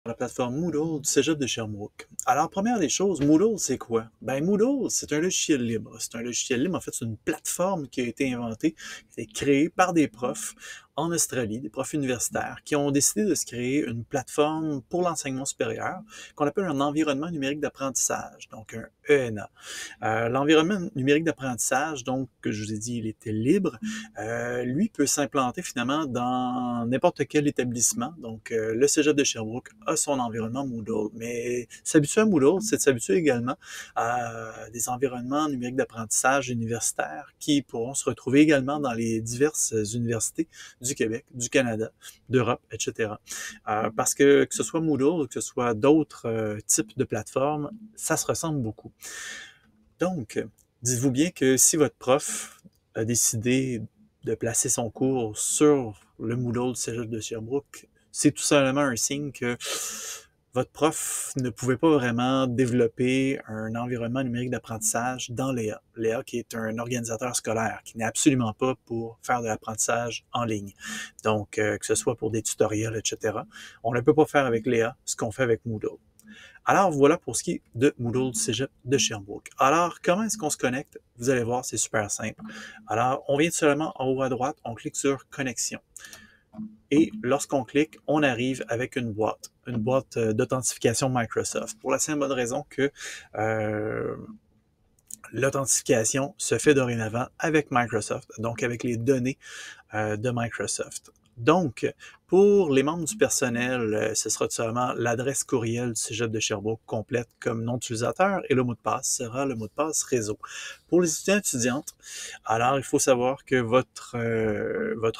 La plateforme Moodle du Cégep de Sherbrooke. Alors, première des choses, Moodle, c'est quoi? Ben, Moodle, c'est un logiciel libre. C'est un logiciel libre, en fait, c'est une plateforme qui a été inventée, qui a été créée par des profs en Australie, des profs universitaires, qui ont décidé de se créer une plateforme pour l'enseignement supérieur qu'on appelle un environnement numérique d'apprentissage, donc un ENA. L'environnement numérique d'apprentissage, donc, que je vous ai dit, il était libre, lui peut s'implanter finalement dans n'importe quel établissement. Donc, le Cégep de Sherbrooke a son environnement Moodle. Mais s'habituer à Moodle, c'est de s'habituer également à des environnements numériques d'apprentissage universitaires qui pourront se retrouver également dans les diverses universités du Québec, du Canada, d'Europe, etc. Parce que ce soit Moodle ou que ce soit d'autres types de plateformes, ça se ressemble beaucoup. Donc, dites-vous bien que si votre prof a décidé de placer son cours sur le Moodle du Cégep de Sherbrooke, c'est tout simplement un signe que votre prof ne pouvait pas vraiment développer un environnement numérique d'apprentissage dans l'EA. L'EA qui est un organisateur scolaire, qui n'est absolument pas pour faire de l'apprentissage en ligne. Donc, que ce soit pour des tutoriels, etc. On ne peut pas faire avec l'EA ce qu'on fait avec Moodle. Alors, voilà pour ce qui est de Moodle du Cégep de Sherbrooke. Alors, comment est-ce qu'on se connecte? Vous allez voir, c'est super simple. Alors, on vient seulement en haut à droite, on clique sur Connexion. Et lorsqu'on clique, on arrive avec une boîte d'authentification Microsoft. Pour la simple bonne raison que l'authentification se fait dorénavant avec Microsoft, donc avec les données de Microsoft. Donc, pour les membres du personnel, ce sera tout simplement l'adresse courriel du Cégep de Sherbrooke complète comme nom d'utilisateur et le mot de passe sera le mot de passe réseau. Pour les étudiants et étudiantes, alors il faut savoir que votre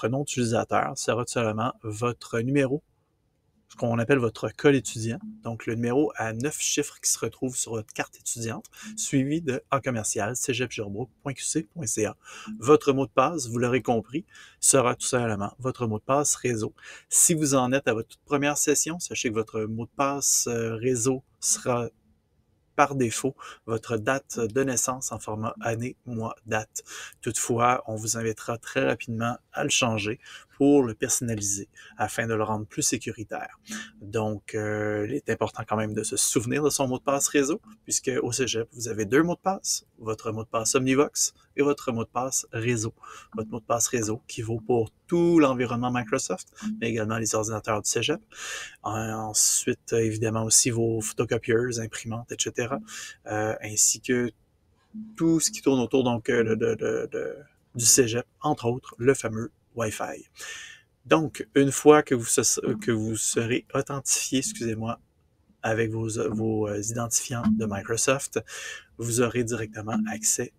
nom d'utilisateur sera tout simplement votre numéro, ce qu'on appelle votre code étudiant, donc le numéro à 9 chiffres qui se retrouve sur votre carte étudiante, suivi de A commercial cégeps-sherbrooke.qc.ca. Votre mot de passe, vous l'aurez compris, sera tout simplement votre mot de passe réseau. Si vous en êtes à votre toute première session, sachez que votre mot de passe réseau sera par défaut votre date de naissance en format année, mois, date. Toutefois, on vous invitera très rapidement à le changer pour le personnaliser afin de le rendre plus sécuritaire. Donc, il est important quand même de se souvenir de son mot de passe réseau, puisque au Cégep, vous avez deux mots de passe, votre mot de passe Omnivox et votre mot de passe réseau. Votre mot de passe réseau qui vaut pour tout l'environnement Microsoft, mais également les ordinateurs du Cégep. Ensuite, évidemment aussi vos photocopieuses, imprimantes, etc. Ainsi que tout ce qui tourne autour donc du Cégep, entre autres le fameux Wi-Fi. Donc, une fois que vous serez authentifié, excusez-moi, avec vos identifiants de Microsoft, vous aurez directement accès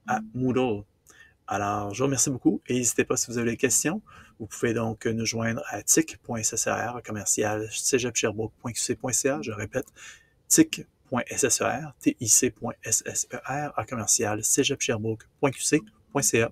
à Moodle. Alors, je vous remercie beaucoup et n'hésitez pas si vous avez des questions. Vous pouvez donc nous joindre à tic.ssr commercial cégeps-sherbrooke.qc.ca. Je répète, tic.ssr, tic.ssr à commercial cégeps-sherbrooke.qc.ca.